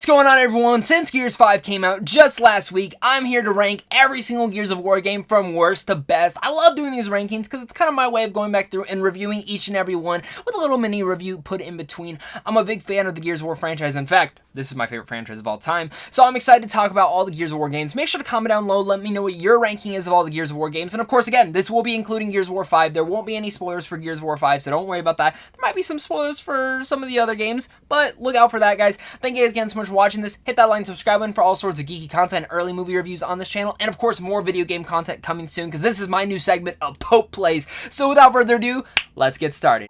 What's going on, everyone? Since Gears 5 came out just last week, I'm here to rank every single Gears of War game from worst to best. I love doing these rankings because it's kind of my way of going back through and reviewing each and every one with a little mini review put in between. I'm a big fan of the Gears of War franchise. In fact, this is my favorite franchise of all time. So I'm excited to talk about all the Gears of War games. Make sure to comment down below. Let me know what your ranking is of all the Gears of War games. And of course, again, this will be including Gears of War 5. There won't be any spoilers for Gears of War 5, so don't worry about that. There might be some spoilers for some of the other games, but look out for that, guys. Thank you guys again so much for watching this. Hit that like and subscribe button for all sorts of geeky content, early movie reviews on this channel, and of course, more video game content coming soon, because this is my new segment of Pope Plays. So without further ado, let's get started.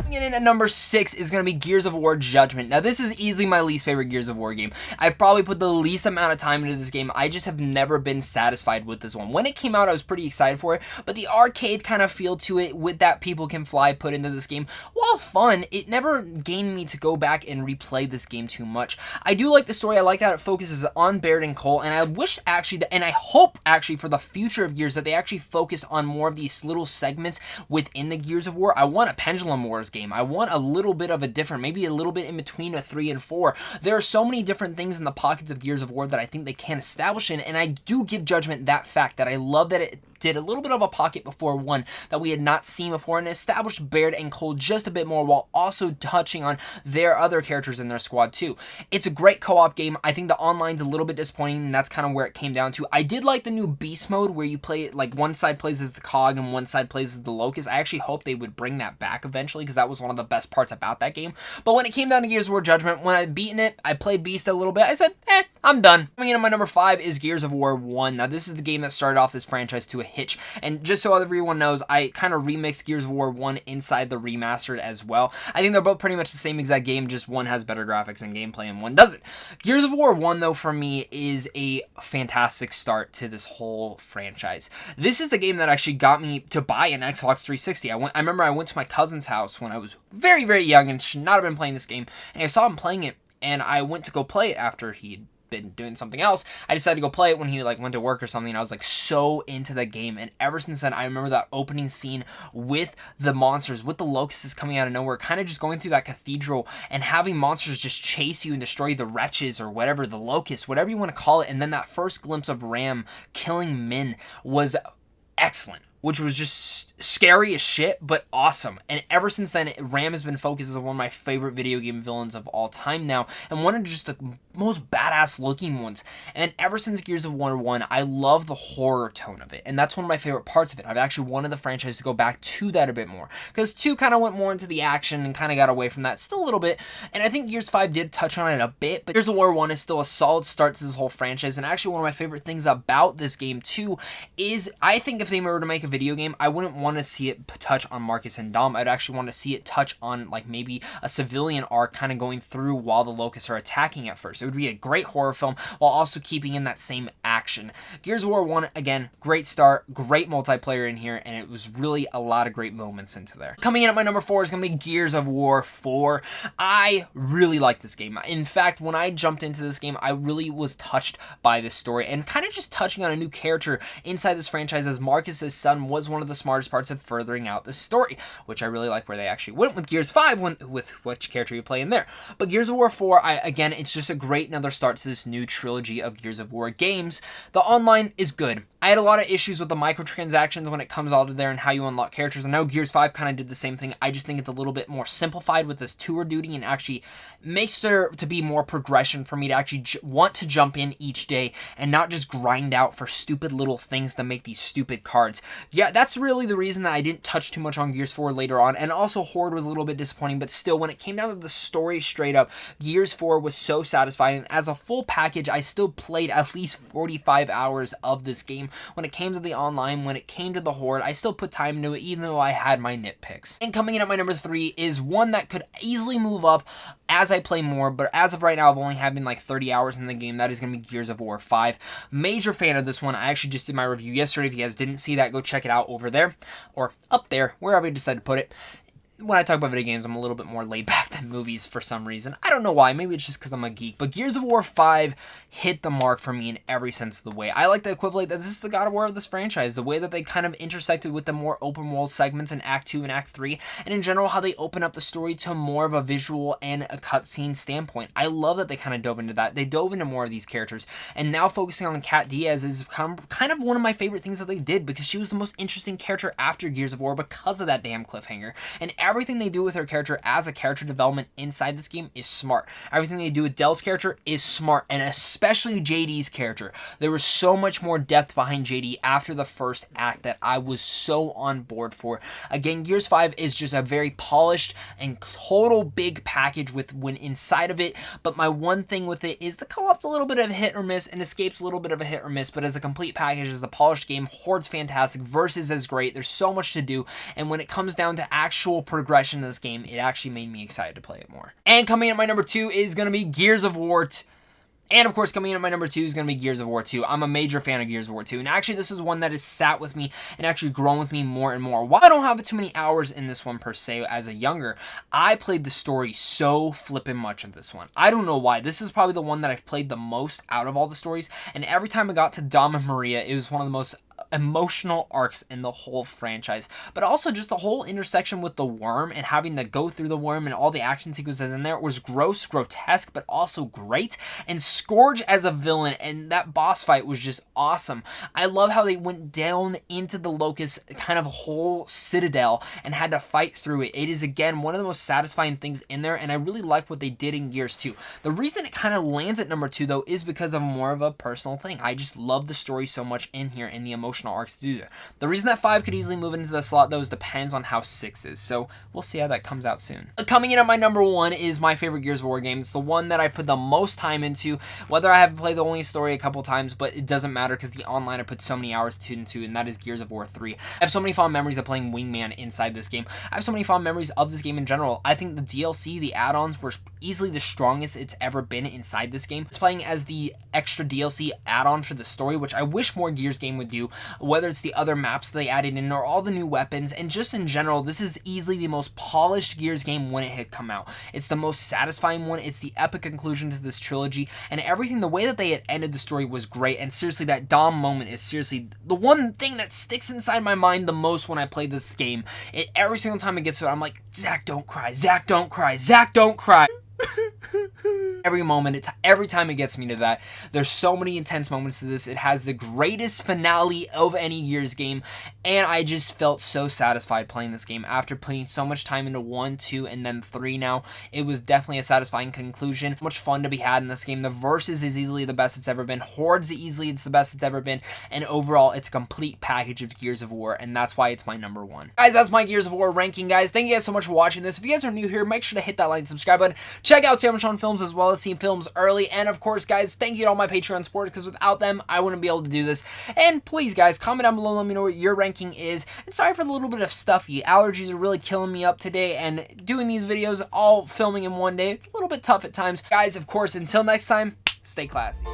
In at number 6 is going to be Gears of War Judgment. Now, this is easily my least favorite Gears of War game. I've probably put the least amount of time into this game. I just have never been satisfied with this one. When it came out, I was pretty excited for it, but the arcade kind of feel to it with that people can fly put into this game, while fun, it never gained me to go back and replay this game too much. I do like the story. I like that it focuses on Baird and Cole, and I wish actually, and I hope actually for the future of Gears that they actually focus on more of these little segments within the Gears of War. I want a Pendulum Wars game. I want a little bit of a different, maybe a little bit in between a 3 and 4. There are so many different things in the pockets of Gears of War that I think they can establish in, and I do give Judgment that fact that I love that it did a little bit of a pocket before 1 that we had not seen before and established Baird and Cole just a bit more while also touching on their other characters in their squad too. It's a great co-op game. I think the online's a little bit disappointing, and that's kind of where it came down to. I did like the new Beast mode where you play it like one side plays as the Cog and one side plays as the Locust. I actually hope they would bring that back eventually because that was one of the best parts about that game. But when it came down to Gears of War Judgment, when I beaten it, I played Beast a little bit, I said, I'm done. Coming in at my number 5 is Gears of War 1. Now, this is the game that started off this franchise to a hitch, and just so everyone knows, I kind of remixed Gears of War 1 inside the remastered as well. I think they're both pretty much the same exact game, just one has better graphics and gameplay and one doesn't. Gears of War 1, though, for me, is a fantastic start to this whole franchise. This is the game that actually got me to buy an Xbox 360. I remember I went to my cousin's house when I was very, very young and should not have been playing this game, and I saw him playing it, and I went to go play it after he'd been doing something else. I decided to go play it when he went to work or something, and I was so into the game, and ever since then I remember that opening scene with the monsters, with the locusts coming out of nowhere, kind of just going through that cathedral and having monsters just chase you and destroy the wretches or whatever, the locusts, whatever you want to call it, and then that first glimpse of Ram killing Min was excellent, which was just scary as shit, but awesome. And ever since then, Ram has been focused as one of my favorite video game villains of all time now, and one of just the most badass looking ones. And ever since Gears of War 1, I love the horror tone of it, and that's one of my favorite parts of it. I've actually wanted the franchise to go back to that a bit more, because 2 kind of went more into the action and kind of got away from that still a little bit, and I think Gears 5 did touch on it a bit, but Gears of War 1 is still a solid start to this whole franchise. And actually one of my favorite things about this game too is I think if they were to make a video game, I wouldn't want to see it touch on Marcus and Dom. I'd actually want to see it touch on maybe a civilian arc kind of going through while the locusts are attacking at first. It would be a great horror film while also keeping in that same action. Gears of War 1, again, great start, great multiplayer in here, and it was really a lot of great moments into there. Coming in at my number 4 is going to be Gears of War 4. I really like this game. In fact, when I jumped into this game, I really was touched by this story, and kind of just touching on a new character inside this franchise, as Marcus's son was one of the smartest parts of furthering out the story, which I really like where they actually went with Gears 5 with which character you play in there. But Gears of War 4, again, it's just a great another start to this new trilogy of Gears of War games. The online is good. I had a lot of issues with the microtransactions when it comes all to there and how you unlock characters. I know Gears 5 kind of did the same thing. I just think it's a little bit more simplified with this tour duty, and actually makes there to be more progression for me to actually want to jump in each day and not just grind out for stupid little things to make these stupid cards. Yeah, that's really the reason that I didn't touch too much on Gears 4 later on, and also Horde was a little bit disappointing, but still, when it came down to the story straight up, Gears 4 was so satisfying, and as a full package, I still played at least 45 hours of this game. When it came to the online, when it came to the Horde, I still put time into it, even though I had my nitpicks. And coming in at my number 3 is one that could easily move up as I play more, but as of right now, I've only having 30 hours in the game. That is going to be Gears of War 5. Major fan of this one. I actually just did my review yesterday. If you guys didn't see that, go check it out over there, or up there, wherever you decide to put it. when I talk about video games, I'm a little bit more laid back than movies for some reason. I don't know why. Maybe it's just because I'm a geek. But Gears of War 5 hit the mark for me in every sense of the way. I like to equivalent that this is the God of War of this franchise. The way that they kind of intersected with the more open world segments in Act 2 and Act 3. And in general, how they open up the story to more of a visual and a cutscene standpoint. I love that they kind of dove into that. They dove into more of these characters. And now focusing on Kat Diaz is kind of one of my favorite things that they did. Because she was the most interesting character after Gears of War because of that damn cliffhanger. And everything they do with her character as a character development inside this game is smart. Everything they do with Dell's character is smart, and especially JD's character. There was so much more depth behind JD after the first act that I was so on board for. Again, Gears 5 is just a very polished and total big package with when inside of it, but my one thing with it is the co-op's a little bit of a hit or miss, and Escape's a little bit of a hit or miss, but as a complete package, as a polished game, Horde's fantastic, Versus is great, there's so much to do, and when it comes down to actual progression in this game, it actually made me excited to play it more. And coming in at my number 2 is going to be Gears of War 2. And of course, coming in at my number 2 is going to be Gears of War 2. I'm a major fan of Gears of War 2. And actually, this is one that has sat with me and actually grown with me more and more. While I don't have too many hours in this one per se as a younger, I played the story so flippin' much of this one. I don't know why. This is probably the one that I've played the most out of all the stories. And every time I got to Dom and Maria, it was one of the most emotional arcs in the whole franchise, but also just the whole intersection with the worm and having to go through the worm and all the action sequences in there was gross, grotesque, but also great. And Scourge as a villain and that boss fight was just awesome. I love how they went down into the Locust kind of whole citadel and had to fight through it. It is again one of the most satisfying things in there, and I really like what they did in Gears 2. The reason it kind of lands at number 2 though is because of more of a personal thing. I just love the story so much in here and the emotional arcs to do that. The reason that 5 could easily move into the slot though is depends on how 6 is, so we'll see how that comes out soon. Coming in at my number 1 is my favorite Gears of War game. It's the one that I put the most time into, whether I haven't played the only story a couple times, but it doesn't matter because the online I put so many hours into, and that is Gears of War 3. I have so many fond memories of playing Wingman inside this game. I have so many fond memories of this game in general. I think the DLC, the add-ons, were easily the strongest it's ever been inside this game. It's playing as the extra DLC add-on for the story, which I wish more Gears game would do, whether it's the other maps they added in or all the new weapons, and just in general, this is easily the most polished Gears game when it had come out. It's the most satisfying one, it's the epic conclusion to this trilogy, and everything, the way that they had ended the story was great, and seriously, that Dom moment is seriously the one thing that sticks inside my mind the most when I play this game. Every single time it gets to it, I'm like, Zach, don't cry, Zach, don't cry, Zach, don't cry. Every moment, every time it gets me to that. There's so many intense moments to this. It has the greatest finale of any Gears game, and I just felt so satisfied playing this game after putting so much time into 1, 2, and then 3 now. It was definitely a satisfying conclusion. Much fun to be had in this game. The Versus is easily the best it's ever been. Horde's easily it's the best it's ever been, and overall, it's a complete package of Gears of War, and that's why it's my number 1. Guys, that's my Gears of War ranking, guys. Thank you guys so much for watching this. If you guys are new here, make sure to hit that like and subscribe button. Check out Sam Sean Films as well as see films early, and of course guys, thank you to all my Patreon supporters because without them I wouldn't be able to do this. And please guys, comment down below, let me know what your ranking is, and sorry for the little bit of stuffy. Allergies are really killing me up today, and doing these videos all filming in one day, it's a little bit tough at times. Guys, of course, until next time, stay classy.